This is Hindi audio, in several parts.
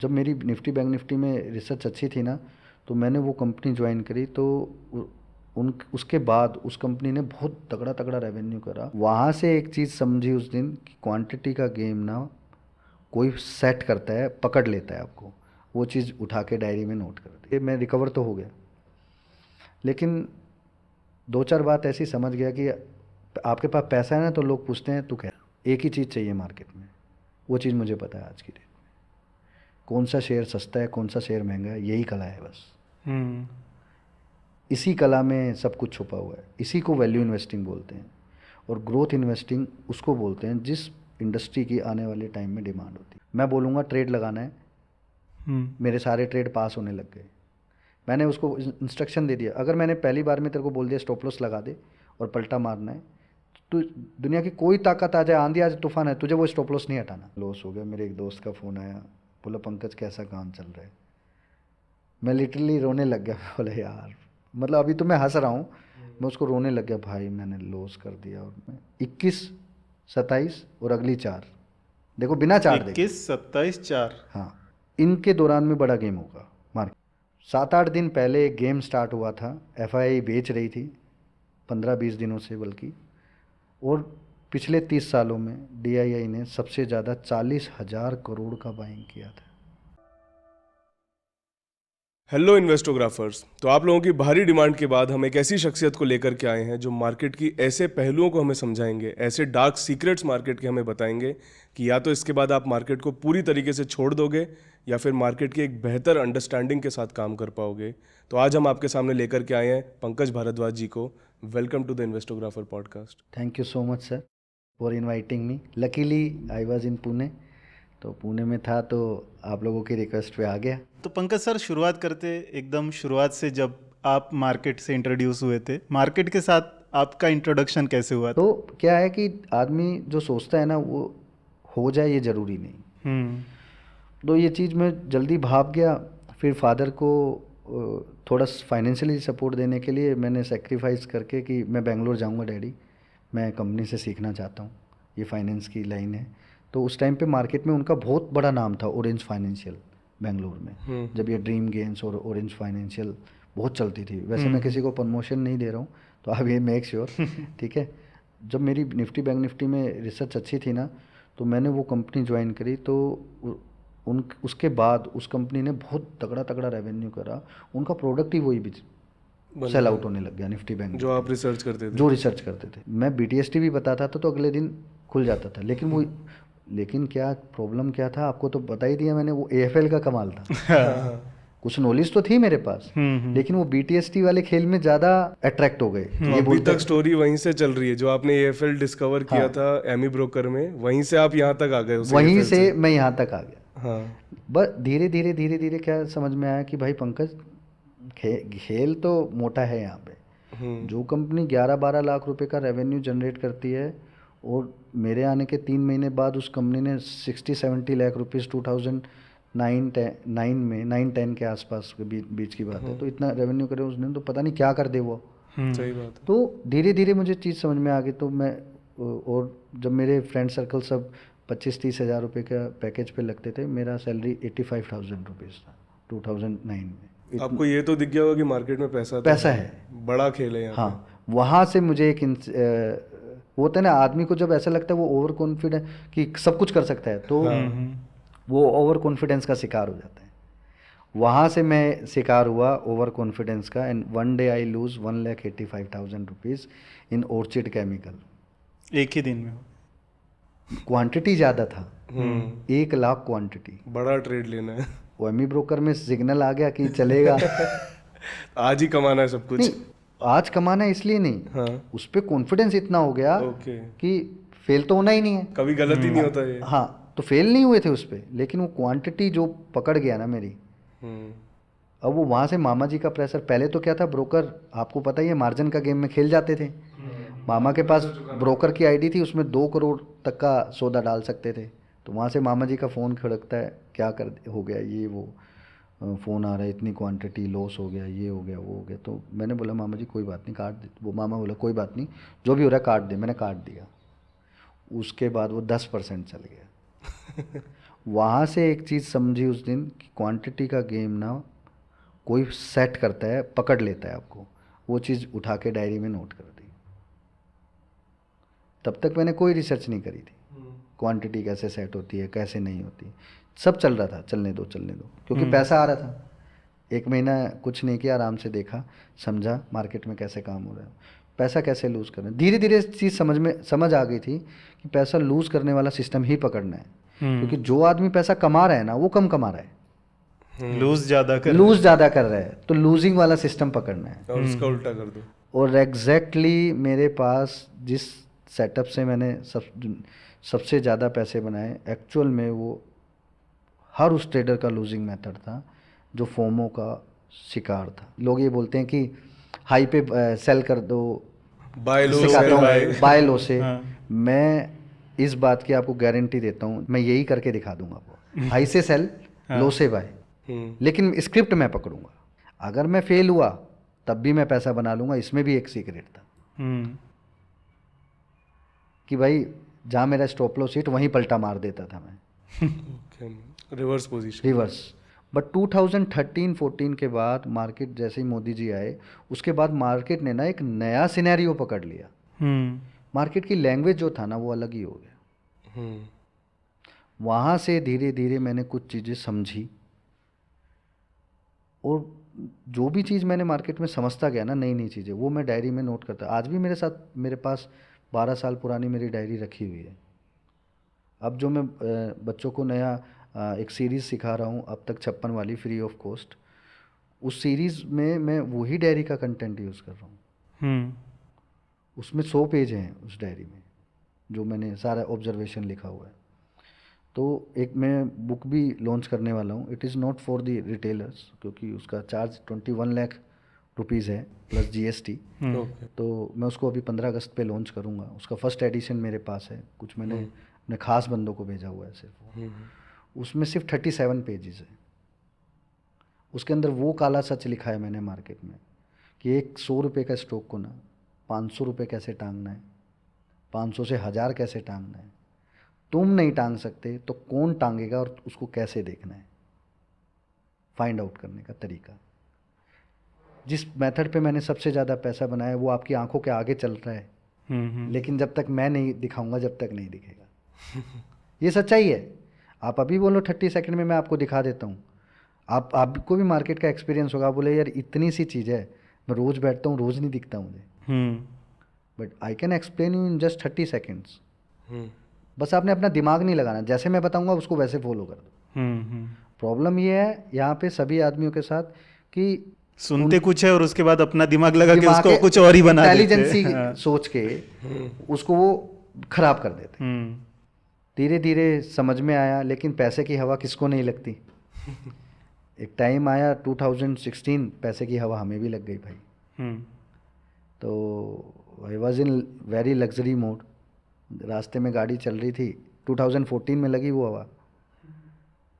जब मेरी निफ्टी बैंक निफ्टी में रिसर्च अच्छी थी ना, तो मैंने वो कंपनी ज्वाइन करी। तो उन उसके बाद उस कंपनी ने बहुत तगड़ा तगड़ा रेवेन्यू करा। वहाँ से एक चीज़ समझी उस दिन कि क्वांटिटी का गेम ना कोई सेट करता है, पकड़ लेता है आपको। वो चीज़ उठा के डायरी में नोट कर दी। मैं रिकवर तो हो गया, लेकिन दो चार बात ऐसी समझ गया कि आपके पास पैसा है ना, तो लोग पूछते हैं तू क्या, एक ही चीज़ चाहिए मार्केट में। वो चीज़ मुझे पता है आज की डेट। कौन सा शेयर सस्ता है, कौन सा शेयर महंगा है, यही कला है बस। हम्म। इसी कला में सब कुछ छुपा हुआ है। इसी को वैल्यू इन्वेस्टिंग बोलते हैं। और ग्रोथ इन्वेस्टिंग उसको बोलते हैं जिस इंडस्ट्री की आने वाले टाइम में डिमांड होती है। मैं बोलूँगा ट्रेड लगाना है, मेरे सारे ट्रेड पास होने लग गए। मैंने उसको इंस्ट्रक्शन दे दिया, अगर मैंने पहली बार में तेरे को बोल दिया स्टॉप लॉस लगा दे और पलटा मारना है, तो दुनिया की कोई ताकत आ जाए, आंधी आ जाए, तूफान है, तुझे वो स्टॉप लॉस नहीं हटाना। लॉस हो गया। मेरे एक दोस्त का फ़ोन आया, बोला पंकज कैसा काम चल रहा है। मैं लिटरली रोने लग गया। बोले यार, मतलब अभी तो मैं हंस रहा हूँ, मैं उसको रोने लग गया। भाई मैंने लॉस कर दिया। और मैं 21, 27 और अगली 4, देखो बिना चार्ट देखे। 21, 27, 4। हाँ, इनके दौरान में बड़ा गेम होगा मार्केट। 7-8 दिन पहले एक गेम स्टार्ट हुआ था, एफआईआई बेच रही थी 15-20 दिनों से बल्कि। और पिछले 30 सालों में डीआईआई ने सबसे ज़्यादा 40,000 करोड़ का बाइंग किया था। हेलो इन्वेस्टोग्राफर्स। तो आप लोगों की भारी डिमांड के बाद हम एक ऐसी शख्सियत को लेकर के आए हैं जो मार्केट की ऐसे पहलुओं को हमें समझाएंगे, ऐसे डार्क सीक्रेट्स मार्केट के हमें बताएंगे कि या तो इसके बाद आप मार्केट को पूरी तरीके से छोड़ दोगे या फिर मार्केट की एक बेहतर अंडरस्टैंडिंग के साथ काम कर पाओगे। तो आज हम आपके सामने लेकर के आए हैं पंकज भारद्वाज जी को। Welcome to the Investographer podcast. Thank you so much sir for inviting me. Luckily I was in Pune, तो पुणे में था तो आप लोगों की रिक्वेस्ट पे आ गया। तो पंकज सर, शुरुआत करते एकदम शुरुआत से। जब आप मार्केट से इंट्रोड्यूस हुए थे, मार्केट के साथ आपका इंट्रोडक्शन कैसे हुआ था? तो क्या है कि आदमी जो सोचता है ना वो हो जाए, ये ज़रूरी नहीं। हम्म। तो ये चीज़ मैं जल्दी भाग गया। फिर फादर को थोड़ा फाइनेंशियली सपोर्ट देने के लिए मैंने सेक्रीफाइस करके कि मैं बेंगलोर जाऊंगा डैडी, मैं कंपनी से सीखना चाहता हूँ, ये फाइनेंस की लाइन है। तो उस टाइम पे मार्केट में उनका बहुत बड़ा नाम था, ऑरेंज फाइनेंशियल, बेंगलोर में। जब ये ड्रीम गेम्स और ऑरेंज फाइनेंशियल बहुत चलती थी। वैसे मैं किसी को प्रमोशन नहीं दे रहा हूँ, तो आप ये मेक श्योर ठीक है। जब मेरी निफ्टी बैंक निफ्टी में रिसर्च अच्छी थी ना, तो मैंने वो कंपनी ज्वाइन करी। तो उसके बाद उस कंपनी ने बहुत तगड़ा तगड़ा रेवेन्यू करा। उनका प्रोडक्ट ही वही भी सेल आउट होने लग गया निफ्टी बैंक जो निफ्टी आप में। रिसर्च करते थे। जो रिसर्च करते थे, मैं बीटीएसटी भी बताता था तो अगले दिन खुल जाता था। लेकिन वो, लेकिन क्या प्रॉब्लम क्या था आपको तो बता ही दिया मैंने, वो एएफएल का कमाल था। कुछ नॉलेज तो थी मेरे पास, लेकिन वो बीटीएसटी वाले खेल में ज़्यादा अट्रैक्ट हो गए। तो ये अभी बोलते तक स्टोरी वहीं से चल रही है, जो आपने एएफएल डिस्कवर किया हाँ, था एमी ब्रोकर में, वहीं से आप यहाँ तक आ गए उस वहीं एएफएल से से। मैं यहाँ तक आ गया। हाँ। बस धीरे धीरे धीरे धीरे क्या समझ में आया कि भाई पंकज, खेल तो मोटा है यहाँ पे। जो कंपनी 11-12 लाख रुपए का रेवेन्यू जनरेट करती है, और मेरे आने के 3 महीने बाद उस कंपनी ने 60-70 लाख रुपीज़ 2009-9 में 9-10 के आसपास के बीच की बात है, तो इतना रेवेन्यू करे उसने, तो पता नहीं क्या कर दे वो। सही बात है। तो धीरे धीरे मुझे चीज़ समझ में आ गई। तो मैं, और जब मेरे फ्रेंड सर्कल सब 25-30 हज़ार रुपये का पैकेज पे लगते थे, मेरा सैलरी 85,000 रुपीज़ था 2009 में। आपको ये तो दिख गया होगा कि मार्केट में पैसा तो पैसा है। बड़ा खेल है यहाँ पे। हाँ, वहाँ से मुझे एक वो होता है ना, आदमी को जब ऐसा लगता है वो ओवर कॉन्फिडेंस कि सब कुछ कर सकता है, तो वो ओवर कॉन्फिडेंस का शिकार हो जाता है। वहाँ से मैं शिकार हुआ ओवर कॉन्फिडेंस का। And one day I lose 1,85,000 rupees in orchid chemical. एक ही दिन में? क्वांटिटी ज़्यादा था, 1 लाख क्वांटिटी। बड़ा ट्रेड लेना है। ओएमई ब्रोकर में सिग्नल आ गया कि चलेगा। आज ही कमाना है सब कुछ। नहीं, आज कमाना है इसलिए नहीं, हाँ। उस पर कॉन्फिडेंस इतना हो गया ओके। कि फेल तो होना ही नहीं है। कभी गलत ही नहीं होता ये। हाँ, तो फेल नहीं हुए थे उस पर, लेकिन वो क्वांटिटी जो पकड़ गया ना मेरी। अब वो वहाँ से मामा जी का प्रेशर। पहले तो क्या था, ब्रोकर आपको पता ही है मार्जिन का गेम में खेल जाते थे। मामा के पास ब्रोकर की आईडी थी, उसमें 2 करोड़ तक का सौदा डाल सकते थे। तो वहाँ से मामा जी का फ़ोन खड़कता है, क्या कर हो गया ये वो, फ़ोन आ रहा है, इतनी क्वांटिटी लॉस हो गया, ये हो गया वो हो गया। तो मैंने बोला मामा जी कोई बात नहीं, काट दे। वो मामा बोला कोई बात नहीं, जो भी हो रहा है काट दे। मैंने काट दिया। उसके बाद वो 10% चल गया। वहाँ से एक चीज़ समझी उस दिन कि क्वांटिटी का गेम ना कोई सेट करता है, पकड़ लेता है आपको। वो चीज़ उठा के डायरी में नोट कर दी। तब तक मैंने कोई रिसर्च नहीं करी थी क्वांटिटी कैसे सेट होती है, कैसे नहीं होती। सब चल रहा था, चलने दो क्योंकि पैसा आ रहा था। 1 महीना कुछ नहीं किया, आराम से देखा, समझा मार्केट में कैसे काम हो रहा है, पैसा कैसे लूज़ करना है। धीरे धीरे चीज़ समझ आ गई थी कि पैसा लूज़ करने वाला सिस्टम ही पकड़ना है। क्योंकि जो आदमी पैसा कमा रहा है ना, वो कम कमा रहा है, लूज ज़्यादा कर रहा है, तो लूजिंग वाला सिस्टम पकड़ना है और उसका उल्टा कर दो। और एग्जैक्टली मेरे पास जिस सेटअप से मैंने सबसे ज़्यादा पैसे बनाए, एक्चुअल में वो हर उस ट्रेडर का लूजिंग मेथड था जो फोमो का शिकार था। लोग ये बोलते हैं कि हाई पे सेल कर दो, बाय लो सिखाता हूँ बाय। बाय लो से। हाँ। मैं इस बात की आपको गारंटी देता हूँ, मैं यही करके दिखा दूंगा आपको। हाई से सेल, लो से बाय, लेकिन स्क्रिप्ट मैं पकड़ूंगा। अगर मैं फेल हुआ तब भी मैं पैसा बना लूंगा। इसमें भी एक सीक्रेट था कि भाई जहाँ मेरा स्टॉप लॉस हिट वहीं पलटा मार देता था मैं, रिवर्स पोजीशन। रिवर्स। बट 2013-14 के बाद मार्केट जैसे ही मोदी जी आए, उसके बाद मार्केट ने ना एक नया सिनेरियो पकड़ लिया। मार्केट की लैंग्वेज जो था ना वो अलग ही हो गया। वहाँ से धीरे धीरे मैंने कुछ चीज़ें समझी और जो भी चीज़ मैंने मार्केट में समझता गया ना, नई नई चीज़ें, वो मैं डायरी में नोट करता। आज भी मेरे साथ, मेरे पास 12 साल पुरानी मेरी डायरी रखी हुई है। अब जो मैं बच्चों को नया एक सीरीज़ सिखा रहा हूँ अब तक 56 वाली, फ्री ऑफ कॉस्ट, उस सीरीज़ में मैं वही डायरी का कंटेंट यूज़ कर रहा हूँ। उसमें 100 पेज हैं उस डायरी में, जो मैंने सारा ऑब्जर्वेशन लिखा हुआ है। तो एक मैं बुक भी लॉन्च करने वाला हूँ। It is not for the retailers, क्योंकि उसका चार्ज 21 लाख रुपीज़ है प्लस GST। तो मैं उसको अभी 15 अगस्त पे लॉन्च करूँगा। उसका फर्स्ट एडिशन मेरे पास है, कुछ मैंने अपने ख़ास बंदों को भेजा हुआ है सिर्फ। उसमें सिर्फ 37 पेजेस है। उसके अंदर वो काला सच लिखा है मैंने मार्केट में कि एक 100 रुपये का स्टॉक को ना 500 रुपये कैसे टांगना है, 500 से 1000 कैसे टांगना है। तुम नहीं टांग सकते तो कौन टांगेगा और उसको कैसे देखना है, फाइंड आउट करने का तरीका। जिस मेथड पे मैंने सबसे ज़्यादा पैसा बनाया वो आपकी आंखों के आगे चल रहा है, लेकिन जब तक मैं नहीं दिखाऊंगा जब तक नहीं दिखेगा। ये सच्चाई है। आप अभी बोलो 30 सेकंड में मैं आपको दिखा देता हूँ। आपको भी मार्केट का एक्सपीरियंस होगा, बोले यार इतनी सी चीज़ है, मैं रोज़ बैठता हूँ, रोज़ नहीं दिखता मुझे, but I can explain you in just 30 seconds. बस आपने अपना दिमाग नहीं लगाना, जैसे मैं बताऊंगा उसको वैसे फॉलो कर दो। प्रॉब्लम ये है यहाँ पे सभी आदमियों के साथ कि सुनते कुछ है और उसके बाद अपना दिमाग लगा के उसको कुछ और ही बना देते हैं। इंटेलिजेंसी सोच के उसको वो खराब कर देते। धीरे धीरे समझ में आया, लेकिन पैसे की हवा किसको नहीं लगती। एक टाइम आया 2016, पैसे की हवा हमें भी लग गई भाई। तो आई was in very luxury mode. रास्ते में गाड़ी चल रही थी, 2014 में लगी वो हवा।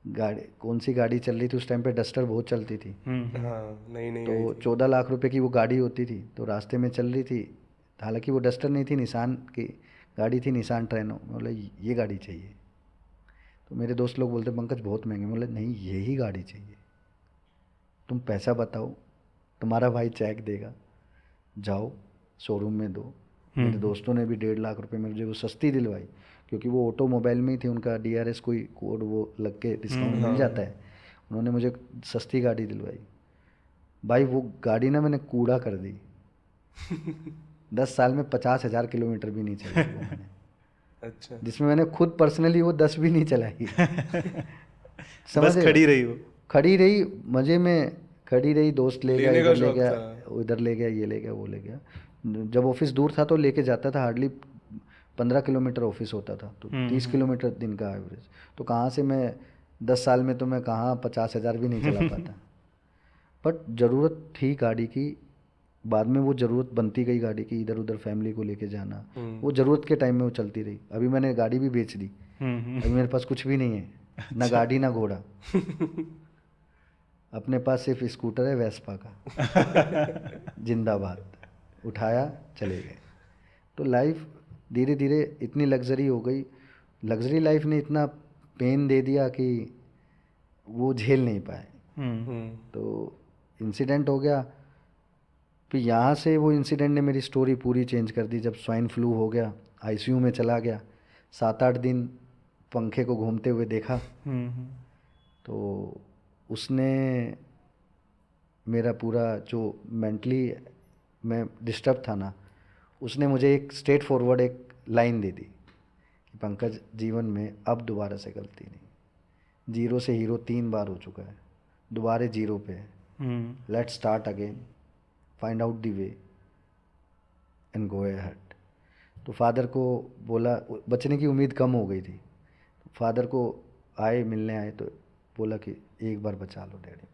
गाड़ी कौन सी गाड़ी चल रही थी उस टाइम पे, डस्टर बहुत चलती थी। नहीं तो 14 लाख रुपए की वो गाड़ी होती थी। तो रास्ते में चल रही थी, हालांकि वो डस्टर नहीं थी, निसान की गाड़ी थी, निसान ट्रेनो। बोले ये गाड़ी चाहिए। तो मेरे दोस्त लोग बोलते पंकज बहुत महंगे। बोले नहीं, यही गाड़ी चाहिए, तुम पैसा बताओ, तुम्हारा भाई चेक देगा, जाओ शोरूम में दो। मेरे दोस्तों ने भी 1.5 लाख रुपए में मुझे वो सस्ती दिलवाई, क्योंकि वो ऑटोमोबाइल में ही थी, उनका DRS कोई कोड वो लग के डिस्काउंट मिल जाता है। उन्होंने मुझे सस्ती गाड़ी दिलवाई। भाई वो गाड़ी ना मैंने कूड़ा कर दी। 10 साल में 50,000 किलोमीटर भी नहीं चलाई वो मैंने। अच्छा। जिसमें मैंने खुद पर्सनली वो 10 भी नहीं चलाई। बस खड़ी रही वो, खड़ी रही, मज़े में खड़ी रही। दोस्त ले गया, इधर ले गया, था। उधर ले गया, ये ले गया, वो ले गया। जब ऑफिस दूर था तो लेके जाता था, हार्डली 15 किलोमीटर ऑफिस होता था, तो 30 किलोमीटर दिन का एवरेज। तो कहाँ से मैं 10 साल में तो मैं कहाँ 50,000 भी नहीं चला पाता। बट ज़रूरत थी गाड़ी की, बाद में वो ज़रूरत बनती गई गाड़ी की, इधर उधर फैमिली को लेके जाना। वो ज़रूरत के टाइम में वो चलती रही। अभी मैंने गाड़ी भी बेच दी, अभी मेरे पास कुछ भी नहीं है, ना गाड़ी ना घोड़ा। अपने पास सिर्फ स्कूटर है वेस्पा का। जिंदाबाद। उठाया चले गए। तो लाइफ धीरे धीरे इतनी लग्जरी हो गई। लग्जरी लाइफ ने इतना पेन दे दिया कि वो झेल नहीं पाए। हम्म। तो इंसिडेंट हो गया। फिर यहाँ से वो इंसिडेंट ने मेरी स्टोरी पूरी चेंज कर दी। जब स्वाइन फ्लू हो गया, आईसीयू में चला गया, 7-8 दिन पंखे को घूमते हुए देखा। तो उसने मेरा पूरा जो मेंटली मैं डिस्टर्ब था ना, उसने मुझे एक स्ट्रेट फॉरवर्ड एक लाइन दे दी कि पंकज, जीवन में अब दोबारा से गलती नहीं। जीरो से हीरो 3 बार हो चुका है, दोबारा जीरो पे है। Let's start again, find out the way and go ahead. तो फादर को बोला, बचने की उम्मीद कम हो गई थी। फादर को मिलने आए तो बोला कि एक बार बचा लो डैडी,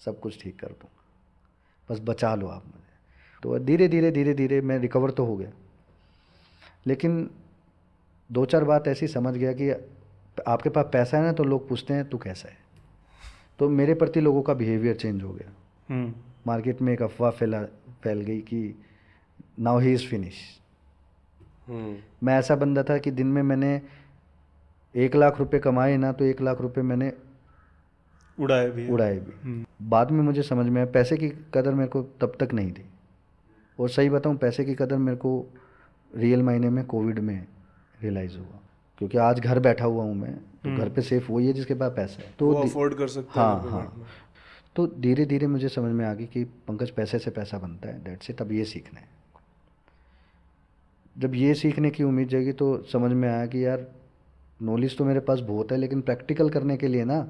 सब कुछ ठीक कर दूंगा, बस बचा लो आप मुझे। तो धीरे धीरे मैं रिकवर तो हो गया, लेकिन 2-4 बात ऐसी समझ गया कि आपके पास पैसा है ना, तो लोग पूछते हैं तू कैसा है। तो मेरे प्रति लोगों का बिहेवियर चेंज हो गया। मार्केट में एक अफवाह फैल गई कि नाउ ही इज़ फिनिश। मैं ऐसा बंदा था कि दिन में मैंने 1 लाख रुपए कमाए ना, तो 1 लाख रुपए मैंने उड़ाए भी। बाद में मुझे समझ में आया पैसे की कदर मेरे को तब तक नहीं थी। और सही बताऊं, पैसे की कदर मेरे को रियल मायने में कोविड में रियलाइज़ हुआ, क्योंकि आज घर बैठा हुआ हूँ मैं, तो घर पे सेफ वही है जिसके पास पैसा है। तो वो अफोर्ड कर सकते हैं। हाँ। तो धीरे धीरे मुझे समझ में आ गई कि पंकज, पैसे से पैसा बनता है, दैट्स इट। अब ये सीखना है। जब ये सीखने की उम्मीद जाएगी तो समझ में आया कि यार नॉलेज तो मेरे पास बहुत है, लेकिन प्रैक्टिकल करने के लिए ना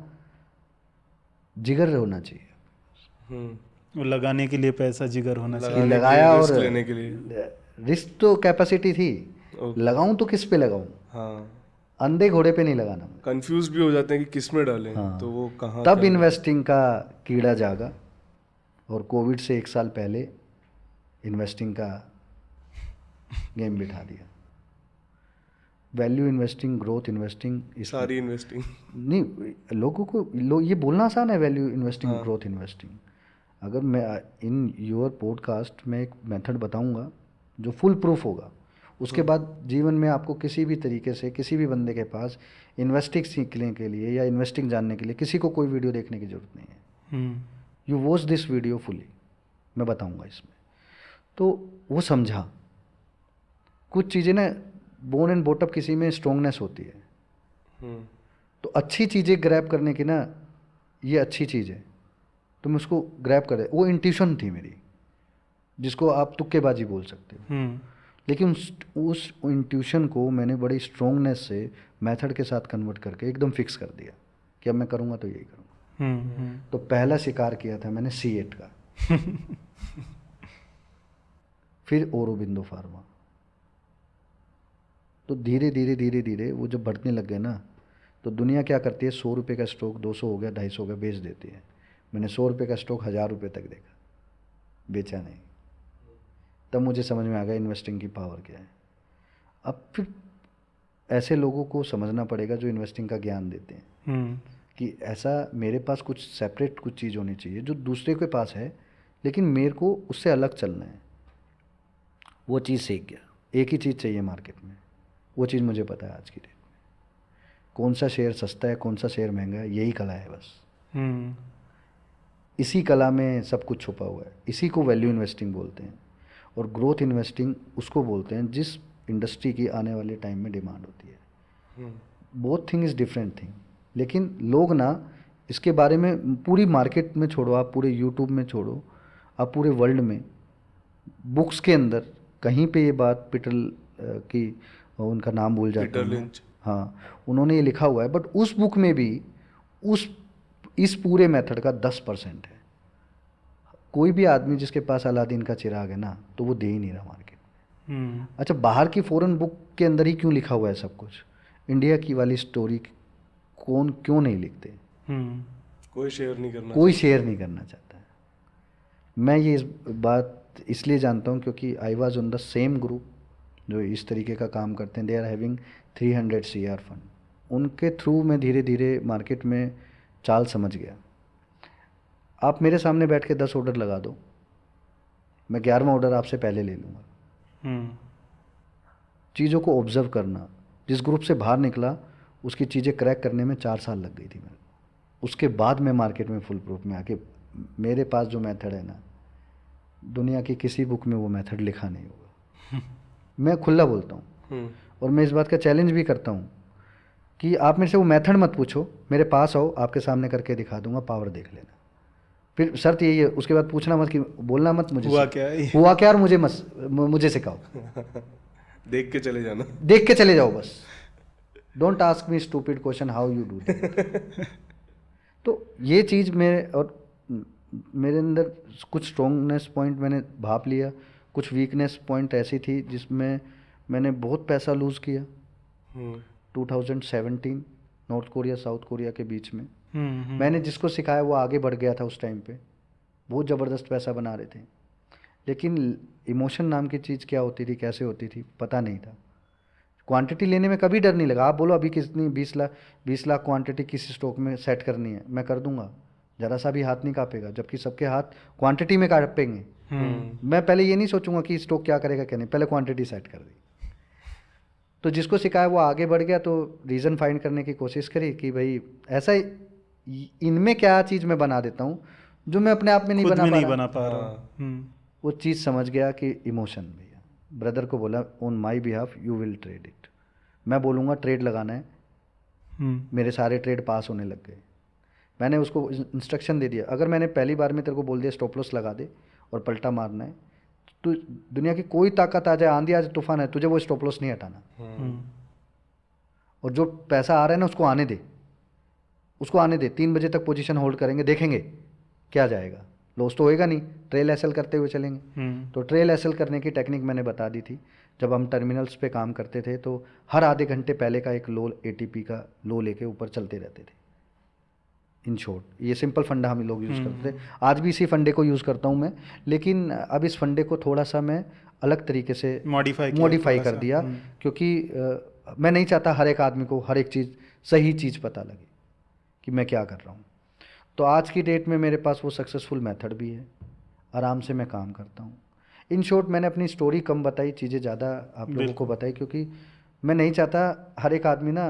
जिगर होना चाहिए। वो लगाने के लिए पैसा, जिगर होना चाहिए। लगाया, और लेने के लिए रिस्क तो कैपेसिटी थी, लगाऊं तो किस पे लगाऊं। हाँ, अंधे घोड़े पे नहीं लगाना। कंफ्यूज भी हो जाते हैं कि किस में डालें। हाँ। तो वो कहाँ तब इन्वेस्टिंग का कीड़ा जागा, और कोविड से 1 साल पहले इन्वेस्टिंग का गेम बिठा दिया। वैल्यू इन्वेस्टिंग, ग्रोथ इन्वेस्टिंग, सारी इन्वेस्टिंग नहीं, लोगों को ये बोलना आसान है, वैल्यू इन्वेस्टिंग, ग्रोथ इन्वेस्टिंग। अगर मैं इन योर पॉडकास्ट में एक मेथड बताऊंगा जो फुल प्रूफ होगा, उसके बाद जीवन में आपको किसी भी तरीके से किसी भी बंदे के पास इन्वेस्टिंग सीखने के लिए या इन्वेस्टिंग जानने के लिए किसी को कोई वीडियो देखने की जरूरत नहीं है। You watch this video fully, मैं बताऊंगा इसमें। तो वो समझा कुछ चीज़ें ना, बोन एंड बॉटअप किसी में स्ट्रोंगनेस होती है। तो अच्छी चीज़ें ग्रैब करने की ना, ये अच्छी चीज़ है, तो मैं उसको ग्रैब करे। वो इंट्यूशन थी मेरी, जिसको आप तुक्केबाजी बोल सकते हो। लेकिन उस इंट्यूशन को मैंने बड़ी स्ट्रोंगनेस से मेथड के साथ कन्वर्ट करके एकदम फिक्स कर दिया कि अब मैं करूँगा तो यही करूँगा। तो पहला शिकार किया था मैंने C8 का। फिर औरोबिंदो फार्मा। तो धीरे धीरे वो जब बढ़ने लग गए ना, तो दुनिया क्या करती है, 100 रुपये का स्टॉक 200 हो गया, 250 हो गया, बेच देती है। मैंने 100 रुपये का स्टॉक 1000 रुपये तक देखा, बेचा नहीं। तब मुझे समझ में आ गया इन्वेस्टिंग की पावर क्या है। अब फिर ऐसे लोगों को समझना पड़ेगा जो इन्वेस्टिंग का ज्ञान देते हैं कि ऐसा मेरे पास कुछ सेपरेट कुछ चीज़ होनी चाहिए जो दूसरे के पास है, लेकिन मेरे को उससे अलग चलना है। वो चीज़ सीख गया। एक ही चीज़ चाहिए मार्केट में, वो चीज़ मुझे पता है आज की डेट में। कौन सा शेयर सस्ता है, कौन सा शेयर महंगा है, यही कला है बस। इसी कला में सब कुछ छुपा हुआ है। इसी को वैल्यू इन्वेस्टिंग बोलते हैं। और ग्रोथ इन्वेस्टिंग उसको बोलते हैं जिस इंडस्ट्री की आने वाले टाइम में डिमांड होती है। Both thing is different thing. लेकिन लोग ना इसके बारे में, पूरी मार्केट में छोड़ो, आप पूरे यूट्यूब में छोड़ो, आप पूरे वर्ल्ड में बुक्स के अंदर कहीं पे ये बात पीटर की, उनका नाम भूल जाता हूँ, हाँ, उन्होंने ये लिखा हुआ है, बट उस बुक में भी इस पूरे मेथड का 10% है। कोई भी आदमी जिसके पास अलादीन का चिराग है ना, तो वो दे ही नहीं रहा मार्केट में। अच्छा, बाहर की फॉरेन बुक के अंदर ही क्यों लिखा हुआ है सब कुछ? इंडिया की वाली स्टोरी कौन क्यों नहीं लिखते? कोई शेयर नहीं करना चाहता है। मैं ये इस बात इसलिए जानता हूँ क्योंकि I was on the same group जो इस तरीके का काम करते हैं। They are having 300 CR fund. उनके थ्रू मैं धीरे धीरे मार्केट में चाल समझ गया। आप मेरे सामने बैठ के 10 ऑर्डर लगा दो, मैं 11वां ऑर्डर आपसे पहले ले लूँगा। चीज़ों को ऑब्जर्व करना। जिस ग्रुप से बाहर निकला उसकी चीज़ें क्रैक करने में 4 साल लग गई थी मेरे को। उसके बाद मैं मार्केट में फुल प्रूफ में आके, मेरे पास जो मेथड है ना, दुनिया की किसी बुक में वो मेथड लिखा नहीं होगा। मैं खुला बोलता हूँ और मैं इस बात का चैलेंज भी करता हूँ कि आप मेरे से वो मेथड मत पूछो, मेरे पास आओ, आपके सामने करके दिखा दूंगा, पावर देख लेना। फिर शर्त यही है, उसके बाद पूछना मत कि बोलना मत मुझे हुआ क्या है? हुआ क्या, और मुझे सिखाओ। देख के चले जाना, देख के चले जाओ बस। Don't ask me stupid question how you do that. तो ये चीज़ मेरे अंदर कुछ स्ट्रॉन्गनेस पॉइंट मैंने भाप लिया, कुछ वीकनेस पॉइंट ऐसी थी जिसमें मैंने बहुत पैसा लूज़ किया। 2017 नॉर्थ कोरिया साउथ कोरिया के बीच में मैंने जिसको सिखाया वो आगे बढ़ गया था। उस टाइम पे बहुत ज़बरदस्त पैसा बना रहे थे, लेकिन इमोशन नाम की चीज़ क्या होती थी, कैसे होती थी, पता नहीं था। क्वांटिटी लेने में कभी डर नहीं लगा। आप बोलो अभी कितनी 20 लाख क्वांटिटी किसी स्टॉक में सेट करनी है, मैं कर दूंगा, ज़रा सा भी हाथ नहीं कांपेगा, जबकि सबके हाथ क्वांटिटी में कांपेंगे। मैं पहले ये नहीं सोचूंगा कि स्टॉक क्या करेगा क्या नहीं, पहले क्वांटिटी सेट कर दी। तो जिसको सिखाया वो आगे बढ़ गया, तो रीज़न फाइंड करने की कोशिश करी कि भाई ऐसा इनमें क्या चीज़ मैं बना देता हूँ जो मैं अपने आप में नहीं बना पा रहा। वो चीज़ समझ गया कि इमोशन, भैया ब्रदर को बोला on my behalf you will trade it. मैं बोलूँगा ट्रेड लगाना है, मेरे सारे ट्रेड पास होने लग गए। मैंने उसको इंस्ट्रक्शन दे दिया, अगर मैंने पहली बार में तेरे को बोल दिया स्टॉप लॉस लगा दे और पलटा मारना है, तो दुनिया की कोई ताकत आ जाए, आंधी आ जाए, तूफान है, तुझे वो स्टॉप लॉस नहीं हटाना। और जो पैसा आ रहा है ना उसको आने दे, उसको आने दे। 3 बजे तक पोजीशन होल्ड करेंगे, देखेंगे क्या जाएगा, लॉस तो होएगा नहीं, ट्रेल एसएल करते हुए चलेंगे। तो ट्रेल एसएल करने की टेक्निक मैंने बता दी थी। जब हम टर्मिनल्स पे काम करते थे तो हर आधे घंटे पहले का एक लो एटीपी का लो लेके ऊपर चलते रहते थे। इन शॉर्ट ये सिंपल फंडा हम लोग यूज़ करते थे। आज भी इसी फंडे को यूज़ करता हूँ मैं, लेकिन अब इस फंडे को थोड़ा सा मैं अलग तरीके से मॉडिफाई कर दिया, क्योंकि मैं नहीं चाहता हर एक आदमी को हर एक चीज़ सही चीज़ पता लगे कि मैं क्या कर रहा हूँ। तो आज की डेट में मेरे पास वो सक्सेसफुल मेथड भी है, आराम से मैं काम करता हूँ। इन शॉर्ट मैंने अपनी स्टोरी कम बताई, चीज़ें ज़्यादा आप लोगों को बताई, क्योंकि मैं नहीं चाहता हर एक आदमी ना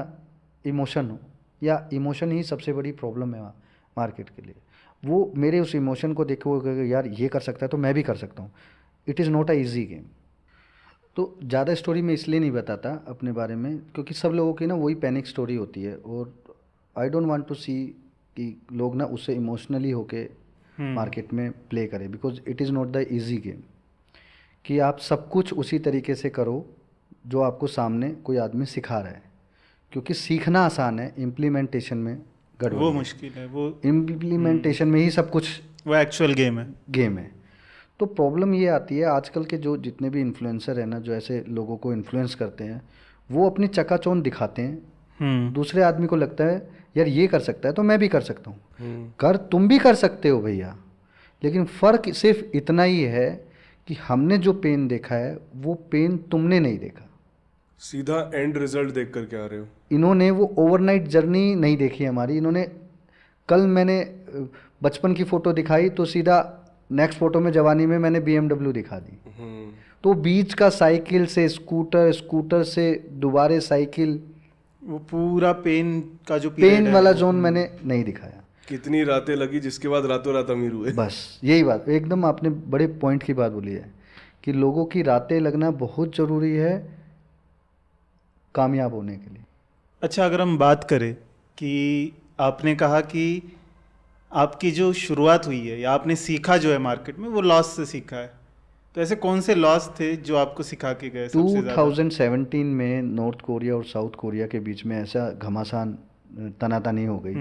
इमोशन हो, या इमोशन ही सबसे बड़ी प्रॉब्लम है मार्केट के लिए। वो मेरे उस इमोशन को देखो यार ये कर सकता है तो मैं भी कर सकता हूँ। It is not a easy game. तो ज़्यादा स्टोरी मैं इसलिए नहीं बताता अपने बारे में, क्योंकि सब लोगों की ना वही पैनिक स्टोरी होती है, और आई डोंट वांट टू सी कि लोग ना उससे इमोशनली होके मार्केट में प्ले करें, because it is not the easy game कि आप सब कुछ उसी तरीके से करो जो आपको सामने कोई आदमी सिखा रहा है, क्योंकि सीखना आसान है, इम्प्लीमेंटेशन में गड़बड़, वो मुश्किल है। वो इम्प्लीमेंटेशन में ही सब कुछ, वो एक्चुअल गेम है। तो प्रॉब्लम ये आती है आजकल के जो जितने भी इन्फ्लुएंसर हैं ना, जो ऐसे लोगों को इन्फ्लुएंस करते हैं, वो अपनी चकाचौंध दिखाते हैं। दूसरे आदमी को लगता है यार ये कर सकता है तो मैं भी कर सकता हूँ। कर तुम भी कर सकते हो भैया, लेकिन फ़र्क सिर्फ इतना ही है कि हमने जो पेन देखा है वो पेन तुमने नहीं देखा। सीधा एंड रिजल्ट देख कर के आ रहे हो। इन्होंने वो ओवरनाइट जर्नी नहीं देखी हमारी। इन्होंने कल मैंने बचपन की फ़ोटो दिखाई तो सीधा नेक्स्ट फ़ोटो में जवानी में मैंने BMW दिखा दी। तो बीच का साइकिल से स्कूटर से दोबारे साइकिल, वो पूरा पेन का जो पेन वाला जोन मैंने नहीं दिखाया। कितनी रातें लगी जिसके बाद रातों रात अमीर हुए। बस यही बात, एकदम आपने बड़े पॉइंट की बात बोली है कि लोगों की रातें लगना बहुत ज़रूरी है कामयाब होने के लिए। अच्छा, अगर हम बात करें कि आपने कहा कि आपकी जो शुरुआत हुई है या आपने सीखा जो है मार्केट में वो लॉस से सीखा है, तो ऐसे कौन से लॉस थे जो आपको सिखा के गए सबसे ज़्यादा? 2017 में नॉर्थ कोरिया और साउथ कोरिया के बीच में ऐसा घमासान तनातनी हो गई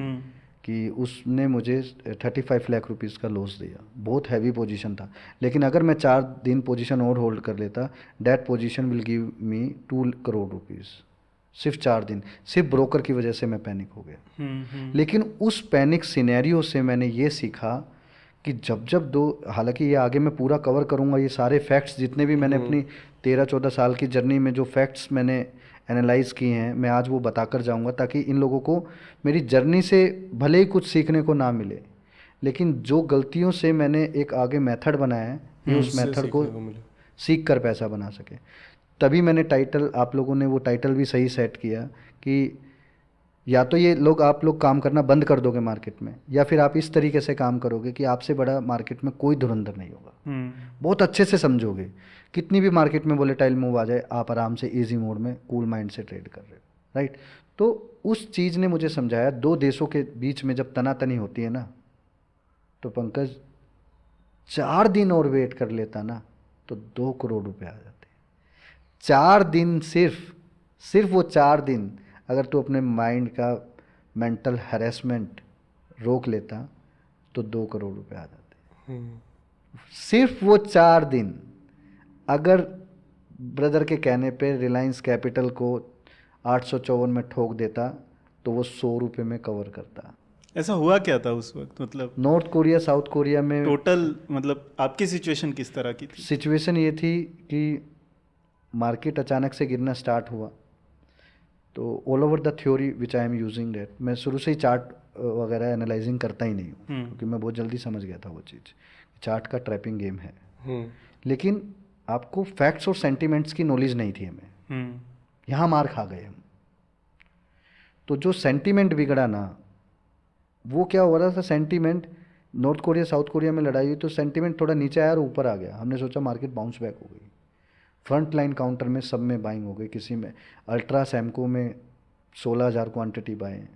कि उसने मुझे 35 लाख रुपीज़ का लॉस दिया। बहुत हैवी पोजीशन था, लेकिन अगर मैं 4 दिन पोजीशन और होल्ड कर लेता, that position will give me 2 crore rupees. सिर्फ 4 दिन, सिर्फ ब्रोकर की वजह से मैं पैनिक हो गया। लेकिन उस पैनिक सिनेरियो से मैंने ये सीखा कि जब हालांकि ये आगे मैं पूरा कवर करूँगा, ये सारे फैक्ट्स जितने भी मैंने अपनी 13-14 साल की जर्नी में जो फैक्ट्स मैंने एनालाइज़ किए हैं, मैं आज वो बताकर जाऊँगा, ताकि इन लोगों को मेरी जर्नी से भले ही कुछ सीखने को ना मिले, लेकिन जो गलतियों से मैंने एक आगे मेथड बनाया है, ये उस मेथड को सीख कर पैसा बना सके। तभी मैंने टाइटल, आप लोगों ने वो टाइटल भी सही सेट किया कि या तो ये लोग आप लोग काम करना बंद कर दोगे मार्केट में, या फिर आप इस तरीके से काम करोगे कि आपसे बड़ा मार्केट में कोई धुरंधर नहीं होगा। बहुत अच्छे से समझोगे, कितनी भी मार्केट में वोलेटाइल मूव आ जाए आप आराम से इजी मोड में कूल माइंड से ट्रेड कर रहे हो, राइट। तो उस चीज़ ने मुझे समझाया, दो देशों के बीच में जब तनातनी होती है ना, तो पंकज 4 दिन और वेट कर लेता ना तो 2 करोड़ रुपए आ जाते। 4 दिन, सिर्फ वो 4 दिन अगर तू अपने माइंड का मेंटल हैरेसमेंट रोक लेता तो 2 करोड़ रुपए आ जाते। सिर्फ वो 4 दिन अगर ब्रदर के कहने पे रिलायंस कैपिटल को 854 में ठोक देता तो वो 100 रुपये में कवर करता। ऐसा हुआ क्या था उस वक्त, मतलब नॉर्थ कोरिया साउथ कोरिया में टोटल, मतलब आपकी सिचुएशन किस तरह की थी? सिचुएशन ये थी कि मार्केट अचानक से गिरना स्टार्ट हुआ, तो all over the theory which I am using that, मैं शुरू से ही चार्ट वगैरह एनालाइजिंग करता ही नहीं हूँ, क्योंकि मैं बहुत जल्दी समझ गया था वो चीज़, चार्ट का ट्रैपिंग गेम है। लेकिन आपको फैक्ट्स और सेंटिमेंट्स की नॉलेज नहीं थी हमें, यहाँ मार खा गए हम। तो जो सेंटिमेंट बिगड़ा ना, वो क्या हो रहा था, sentiment north Korea south Korea में लड़ाई हुई तो सेंटिमेंट थोड़ा नीचे आया और ऊपर आ गया। हमने सोचा मार्केट बाउंस बैक हो गई, फ्रंट लाइन काउंटर में सब में बाइंग हो गई, किसी में अल्ट्रा सैमको में 16,000 क्वांटिटी बाय,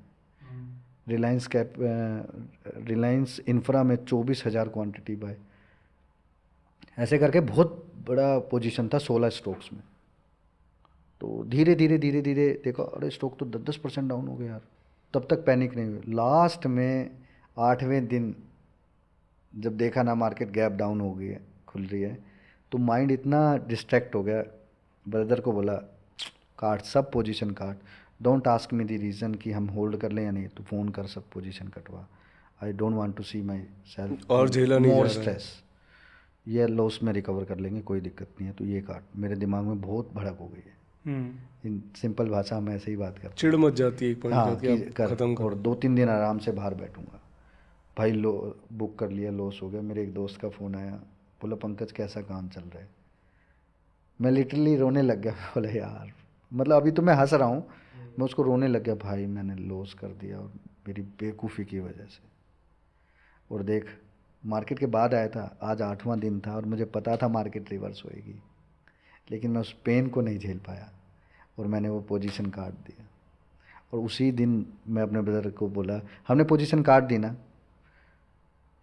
रिलायंस इंफ्रा में 24,000 क्वांटिटी बाय, ऐसे करके बहुत बड़ा पोजीशन था 16 स्टॉक्स में। तो धीरे धीरे देखो, अरे स्टॉक तो 10% डाउन हो गया यार, तब तक पैनिक नहीं हुई। लास्ट में 8वें दिन जब देखा ना मार्केट गैप डाउन हो गई है, खुल रही है, तो माइंड इतना डिस्ट्रैक्ट हो गया, ब्रदर को बोला काट सब पोजीशन काट, don't ask me the reason कि हम होल्ड कर लें या नहीं, तो फ़ोन कर सब पोजीशन कटवा, I don't want to see myself और झेला नहीं मोर जा रहा है। स्ट्रेस, ये लॉस में रिकवर कर लेंगे, कोई दिक्कत नहीं है, तो ये काट। मेरे दिमाग में बहुत भड़क हो गई है, इन सिंपल भाषा में ऐसे ही बात करते चिड़ मच जाती है एक पॉइंट हाँ पे कि कि आप कर, खत्म और 2-3 दिन आराम से बाहर बैठूंगा। भाई लो बुक कर लिया, लॉस हो गया। मेरे एक दोस्त का फ़ोन आया, बोला पंकज कैसा काम चल रहा है। मैं लिटरली रोने लग गया, बोला यार, मतलब अभी तो मैं हंस रहा हूँ, मैं उसको रोने लग गया, भाई मैंने लॉस कर दिया और मेरी बेवकूफ़ी की वजह से। और देख मार्केट के बाद आया था, आज 8वां दिन था और मुझे पता था मार्केट रिवर्स होएगी, लेकिन मैं उस पेन को नहीं झेल पाया और मैंने वो पोजीशन काट दिया। और उसी दिन मैं अपने ब्रदर को बोला, हमने पोजीशन काट दी ना,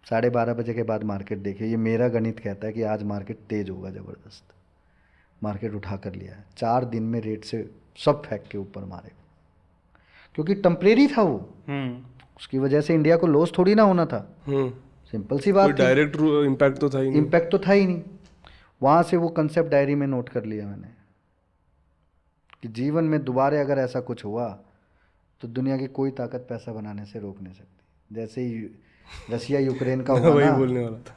12:30 बजे के बाद मार्केट देखिए, ये मेरा गणित कहता है कि आज मार्केट तेज होगा ज़बरदस्त। मार्केट उठा कर लिया है, 4 दिन में रेट से सब फेंक के ऊपर मारे, क्योंकि टेम्परेरी था वो, उसकी वजह से इंडिया को लॉस थोड़ी ना होना था, सिंपल सी बात कोई डायरेक्ट इम्पैक्ट तो था ही नहीं। इम्पैक्ट तो था ही नहीं। वहाँ से वो कंसेप्ट डायरी में नोट कर लिया मैंने कि जीवन में दोबारा अगर ऐसा कुछ हुआ तो दुनिया की कोई ताकत पैसा बनाने से रोक नहीं सकती। जैसे ही रसिया यूक्रेन का हुआ वही ना, बोलने वाला था,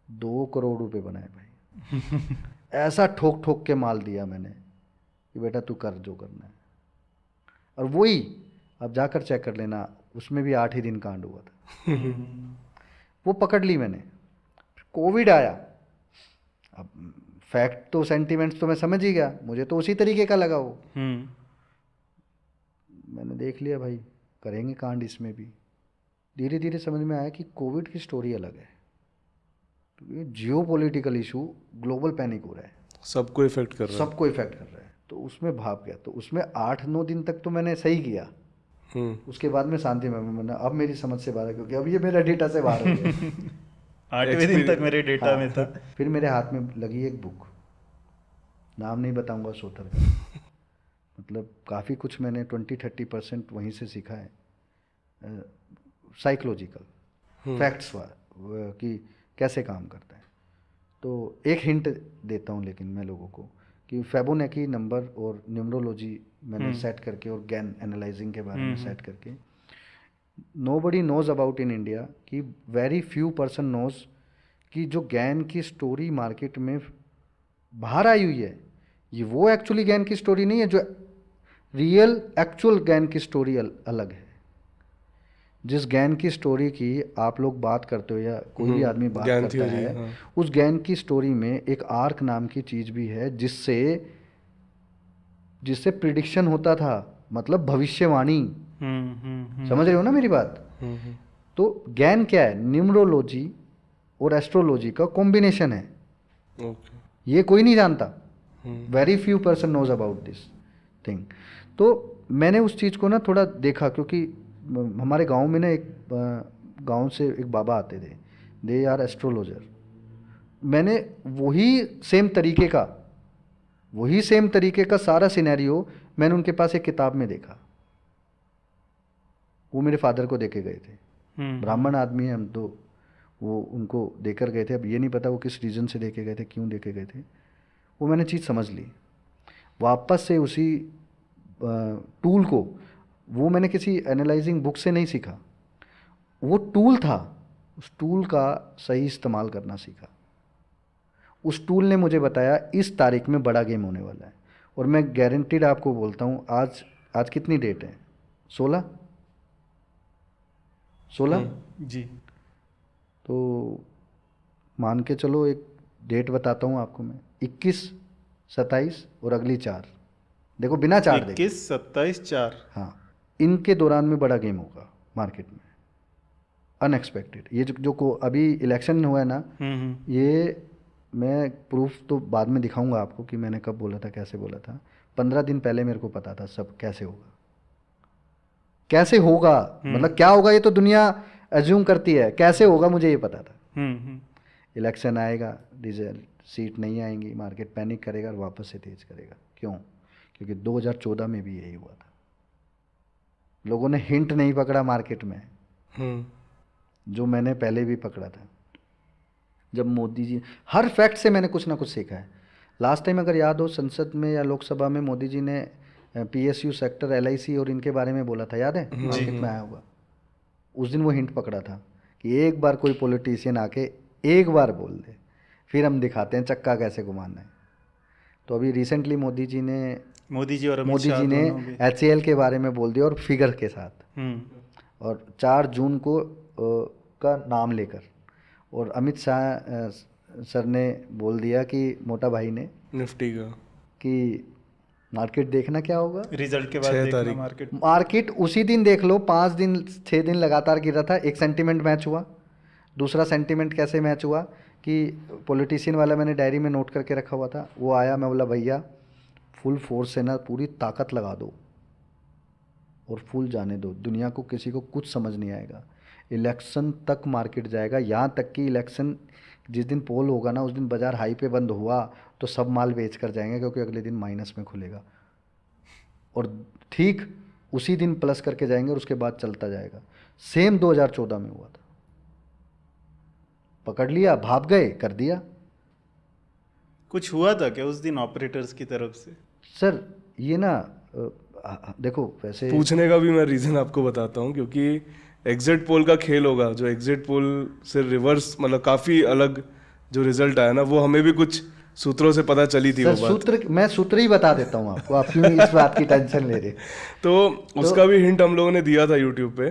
2 करोड़ रुपए बनाए भाई। ऐसा ठोक ठोक के माल दिया मैंने कि बेटा तू कर जो करना है। और वही अब जाकर चेक कर लेना, उसमें भी 8 ही दिन कांड हुआ था। वो पकड़ ली मैंने। कोविड आया, अब फैक्ट तो सेंटिमेंट्स तो मैं समझ ही गया, मुझे तो उसी तरीके का लगा वो। मैंने देख लिया भाई करेंगे कांड इसमें भी। धीरे धीरे समझ में आया कि कोविड की स्टोरी अलग है, क्योंकि जियो पॉलिटिकल इशू, ग्लोबल पैनिक हो रहा है, सबको इफेक्ट कर रहा है, सबको इफेक्ट कर रहा है। तो उसमें भाग गया। तो उसमें 8-9 दिन तक तो मैंने सही किया, उसके बाद में शांति में मैंने, अब मेरी समझ से बाहर है, क्योंकि अब ये मेरा डेटा से बाहर हो गया। 8वें दिन तक मेरे डेटा में था। फिर मेरे हाथ में लगी एक बुक, नाम नहीं बताऊंगा सोतर का, मतलब काफ़ी कुछ मैंने 20-30% वहीं से सीखा है, साइकोलॉजिकल फैक्ट्स कि कैसे काम करता है। तो एक हिंट देता हूँ लेकिन मैं लोगों को कि फेबोनेकी नंबर और न्यूमरोलॉजी मैंने सेट करके और गैन एनालाइजिंग के बारे में सेट करके, nobody knows about in India कि वेरी फ्यू पर्सन नोज कि जो गैन की स्टोरी मार्केट में बाहर आई हुई है, ये वो एक्चुअली गैन की स्टोरी नहीं है, जो रियल एक्चुअल गैन की स्टोरी अलग है। जिस गैन की स्टोरी की आप लोग बात करते हो या कोई भी आदमी बात करता है, हाँ। उस गैन की स्टोरी में एक आर्क नाम की चीज़ भी है, जिससे प्रिडिक्शन होता था मतलब भविष्यवाणी। समझ रहे हो ना मेरी बात? तो ज्ञान क्या है? न्यूमरोलॉजी और एस्ट्रोलॉजी का कॉम्बिनेशन है। ओके। ये कोई नहीं जानता, very few person knows about this thing. तो मैंने उस चीज़ को ना थोड़ा देखा, क्योंकि हमारे गांव में ना एक गांव से एक बाबा आते थे, दे आर एस्ट्रोलॉजर। मैंने वही सेम तरीके का सारा सिनेरियो मैंने उनके पास एक किताब में देखा। वो मेरे फादर को देके गए थे, ब्राह्मण आदमी है हम, तो वो उनको देकर गए थे। अब ये नहीं पता वो किस रीज़न से देके गए थे, क्यों देके गए थे। वो मैंने चीज़ समझ ली। वापस से उसी टूल को, वो मैंने किसी एनालाइजिंग बुक से नहीं सीखा, वो टूल था, उस टूल का सही इस्तेमाल करना सीखा। उस टूल ने मुझे बताया इस तारीख में बड़ा गेम होने वाला है। और मैं गारंटीड आपको बोलता हूँ, आज कितनी डेट है? 16 जी। तो मान के चलो, एक डेट बताता हूँ आपको मैं, 21, 27 और अगली 4। देखो बिना 4 देखे 21, 27, 4। हाँ, इनके दौरान में बड़ा गेम होगा मार्केट में, अनएक्सपेक्टेड। ये जो को अभी इलेक्शन हुआ है ना, ये मैं प्रूफ तो बाद में दिखाऊंगा आपको कि मैंने कब बोला था, कैसे बोला था। 15 दिन पहले मेरे को पता था सब कैसे होगा, मतलब क्या होगा ये तो दुनिया एज्यूम करती है, कैसे होगा मुझे ये पता था। इलेक्शन आएगा, रिजल्ट सीट नहीं आएंगी, मार्केट पैनिक करेगा और वापस से तेज करेगा। क्यों? क्योंकि 2014 में भी यही हुआ था। लोगों ने हिंट नहीं पकड़ा मार्केट में, जो मैंने पहले भी पकड़ा था। जब मोदी जी, हर फैक्ट से मैंने कुछ ना कुछ सीखा है। लास्ट टाइम अगर याद हो, संसद में या लोकसभा में मोदी जी ने PSU सेक्टर, LIC और इनके बारे में बोला था, याद है? मार्केट में आया होगा। उस दिन वो हिंट पकड़ा था कि एक बार कोई पॉलिटिशियन आके एक बार बोल दे, फिर हम दिखाते हैं चक्का कैसे घुमाना है। तो अभी रिसेंटली मोदी जी ने HAL के बारे में बोल दिया, और फिगर के साथ, और 4 जून को का नाम लेकर। और अमित शाह सर ने बोल दिया कि मोटा भाई ने निफ्टी का, कि मार्केट देखना क्या होगा, रिजल्ट के बाद देखना मार्केट उसी दिन देख लो। 5 दिन 6 दिन लगातार गिरा था। एक सेंटीमेंट मैच हुआ। दूसरा सेंटीमेंट कैसे मैच हुआ कि पॉलिटिशियन वाला मैंने डायरी में नोट करके रखा हुआ था, वो आया, मैं बोला भैया फुल फोर्स से ना पूरी ताकत लगा दो और फुल जाने दो, दुनिया को किसी को कुछ समझ नहीं आएगा। इलेक्शन तक मार्केट जाएगा, यहाँ तक कि इलेक्शन जिस दिन पोल होगा ना, उस दिन बाजार हाई पे बंद हुआ तो सब माल बेच कर जाएंगे, क्योंकि अगले दिन माइनस में खुलेगा, और ठीक उसी दिन प्लस करके जाएंगे और उसके बाद चलता जाएगा। सेम 2014 में हुआ था। पकड़ लिया, भाग गए, कर दिया। कुछ हुआ था क्या उस दिन ऑपरेटर्स की तरफ से? सर ये ना देखो, वैसे पूछने का भी मैं रीज़न आपको बताता हूँ, क्योंकि एग्जिट पोल का खेल होगा, जो एग्जिट पोल से रिवर्स, मतलब काफ़ी अलग जो रिजल्ट आया ना, वो हमें भी कुछ सूत्रों से पता चली थी। सर, मैं सूत्र ही बता देता हूँ आपको, आप क्यों इस बात की टेंशन ले रहे? तो उसका भी हिंट हम लोगों ने दिया था यूट्यूब पे,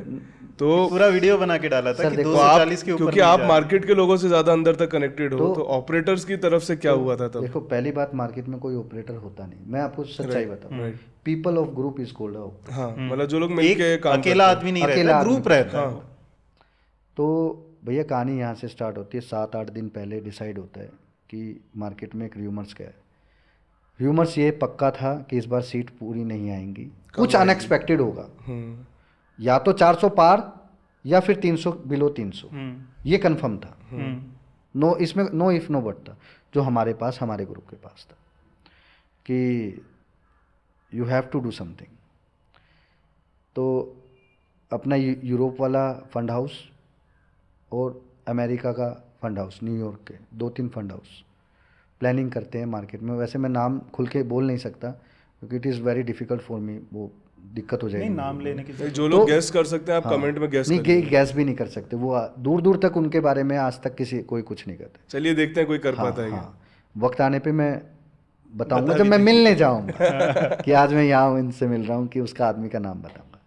तो पूरा वीडियो बना के डाला था कि 240 के ऊपर, क्योंकि आप मार्केट के लोगों से ज़्यादा अंदर तक कनेक्टेड हो, तो ऑपरेटर्स की तरफ से क्या हुआ था तब? देखो, पहली बात, मार्केट में कोई ऑपरेटर होता नहीं, मैं आपको सच्चाई बताऊं। People of group is called off. हाँ, मतलब जो लोग मिलके काम, अकेला आदमी नहीं रहता, ग्रुप रहता है। तो भैया कहानी यहाँ से स्टार्ट होती है। 7-8 दिन पहले डिसाइड होता है कि मार्केट में एक र्यूमर्स क्या है। र्यूमर्स ये पक्का था कि इस बार सीट पूरी नहीं आएंगी, कुछ अनएक्सपेक्टेड होगा, या तो 400 पार या फिर 300 बिलो 300, ये कंफर्म था। नो, इसमें नो इफ नो बट था, जो हमारे ग्रुप के पास था, कि you have to do something. तो अपना यूरोप वाला फंड हाउस और अमेरिका का फंड हाउस, न्यूयॉर्क के 2-3 फंड हाउस प्लानिंग करते हैं मार्केट में। वैसे मैं नाम खुल के बोल नहीं सकता, क्योंकि it is very difficult for me, वो दिक्कत हो जाएगी। नहीं, नाम लेने की जो लोग गैस कर सकते हैं, आप कमेंट में गैस नहीं, गैस भी नहीं कर सकते, वो दूर दूर तक उनके बारे में आज तक कोई कुछ नहीं करते। चलिए देखते हैं कोई कर पाता है। वक्त आने पे मैं बताऊंगा, जब मैं मिलने जाऊंगा कि आज मैं यहाँ हूँ, इनसे मिल रहा हूँ, कि उसका आदमी का नाम बताऊंगा।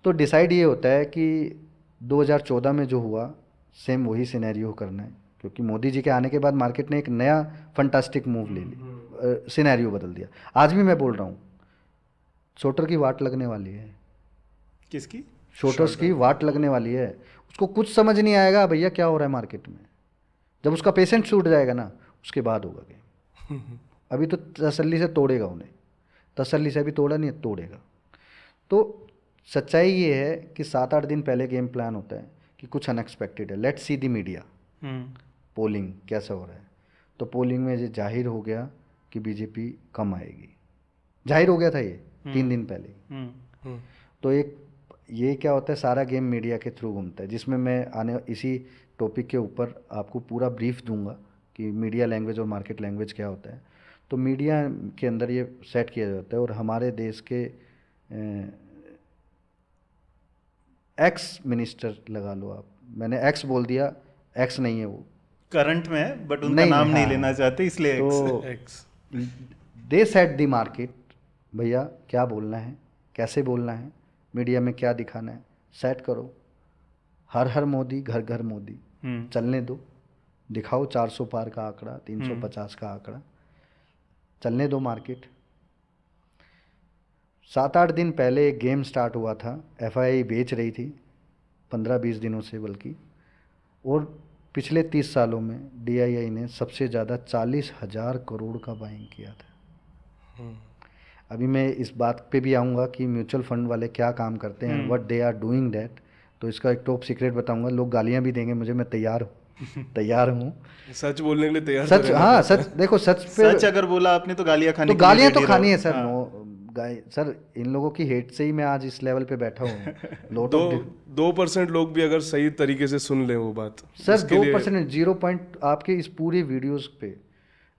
तो डिसाइड ये होता है कि 2014 में जो हुआ सेम वही सिनेरियो करना है, क्योंकि मोदी जी के आने के बाद मार्केट ने एक नया फंटास्टिक मूव ले ली, सिनेरियो बदल दिया। आज भी मैं बोल रहा हूँ, शॉर्टर की वाट लगने वाली है, किसकी? शॉर्टर्स की वाट लगने वाली है। उसको कुछ समझ नहीं आएगा भैया क्या हो रहा है मार्केट में। जब उसका पेशेंट छूट जाएगा ना, उसके बाद होगा गेम। अभी तो तसल्ली से तोड़ेगा उन्हें, तसल्ली से अभी तोड़ा नहीं है, तोड़ेगा। तो सच्चाई ये है कि 7-8 दिन पहले गेम प्लान होता है कि कुछ अनएक्सपेक्टेड है। Let's see the media polling कैसा हो रहा है। तो पोलिंग में ये जाहिर हो गया कि बीजेपी कम आएगी, जाहिर हो गया था ये 3 दिन पहले ही। तो एक ये क्या होता है, सारा गेम मीडिया के थ्रू घूमता है, जिसमें मैं आने इसी टॉपिक के ऊपर आपको पूरा ब्रीफ दूंगा कि मीडिया लैंग्वेज और मार्केट लैंग्वेज क्या होता है। तो मीडिया के अंदर ये सेट किया जाता है, और हमारे देश के एक्स मिनिस्टर लगा लो आप, मैंने एक्स बोल दिया, एक्स नहीं है वो, करंट में है बट उनका नाम नहीं लेना चाहते इसलिए तो x. They set the market, भैया क्या बोलना है, कैसे बोलना है, मीडिया में क्या दिखाना है, सेट करो। हर हर मोदी, घर घर मोदी, चलने दो, दिखाओ 400 पार का आंकड़ा, 350 का आंकड़ा, चलने दो मार्केट। 7-8 दिन पहले एक गेम स्टार्ट हुआ था, एफआईआई बेच रही थी 15-20 दिनों से बल्कि, और पिछले 30 सालों में डीआईआई ने सबसे ज़्यादा 40,000 करोड़ का बाइंग किया था। अभी मैं इस बात पे भी आऊँगा कि म्यूचुअल फंड वाले क्या काम करते हैं, what they are doing that. तो इसका एक टॉप सीक्रेट बताऊंगा, लोग गालियाँ भी देंगे मुझे, मैं तैयार हूँ तैयार हूँ सच बोलने के लिए तैयार तो सच, रहना हाँ पड़ता है। सच, देखो सच पे सच अगर बोला आपने तो गालियां खाने तो के लिए गालियाँ तो ready खानी रहो। है सर। हाँ। नो सर, इन लोगों की हेट से ही मैं आज इस लेवल पे बैठा हूँ। लॉट दो ऑफ 2% लोग भी अगर सही तरीके से सुन लें वो बात, सर उसके लिए 2% 0 पॉइंट आपके इस पूरी वीडियोस पे,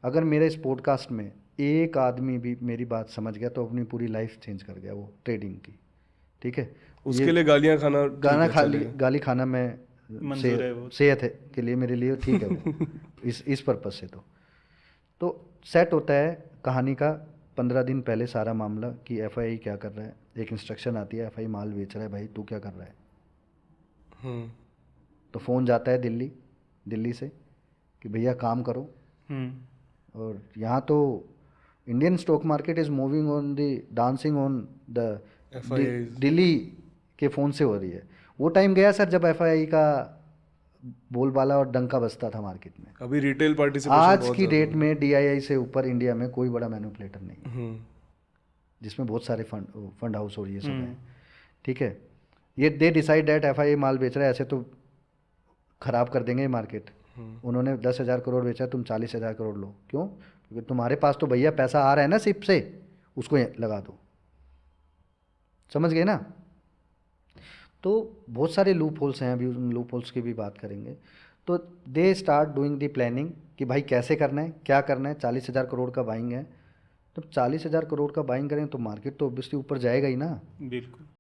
अगर मेरे इस पॉडकास्ट में एक आदमी भी मेरी बात समझ गया तो अपनी पूरी लाइफ चेंज कर गया वो ट्रेडिंग की। ठीक है, उसके लिए गालियां खाना ठीक गाना है, चलेगा। गाली खाना मैं मंजूर है वो। सेहत है के लिए मेरे लिए ठीक है वो इस पर्पज से। तो सेट होता है कहानी का 15 दिन पहले सारा मामला कि एफआईआई क्या कर रहा है। एक इंस्ट्रक्शन आती है, एफआईआई माल बेच रहा है, भाई तू क्या कर रहा है। तो फ़ोन जाता है दिल्ली से कि भैया काम करो। और यहाँ तो Indian stock market is moving on the dancing on the Delhi के फ़ोन से हो रही है। वो टाइम गया सर जब एफआईआई का बोलबाला और डंका बजता था मार्केट में। अभी रिटेल पार्टिसिपेशन आज बहुत की ज़्यादा डेट में डीआईआई से ऊपर इंडिया में कोई बड़ा मैन्युपुलेटर नहीं है, जिसमें बहुत सारे फंड हाउस और ये सब है। ठीक है, ये दे डिसाइड दैट एफआईआई माल बेच रहा है, ऐसे तो खराब कर देंगे मार्केट। उन्होंने 10,000 करोड़ बेचा, तुम 40,000 करोड़ लो, क्यों? क्योंकि तुम्हारे पास तो भैया पैसा आ रहा है ना सिप से, उसको लगा दो। समझ गए ना? तो बहुत सारे लूप होल्स हैं, अभी उन लूप होल्स की भी बात करेंगे। तो they start doing the planning कि भाई कैसे करना है, क्या करना है। 40,000 करोड़ का बाइंग है, तो 40,000 करोड़ का बाइंग करें तो मार्केट तो ऑब्वियसली ऊपर जाएगा ही ना। बिल्कुल।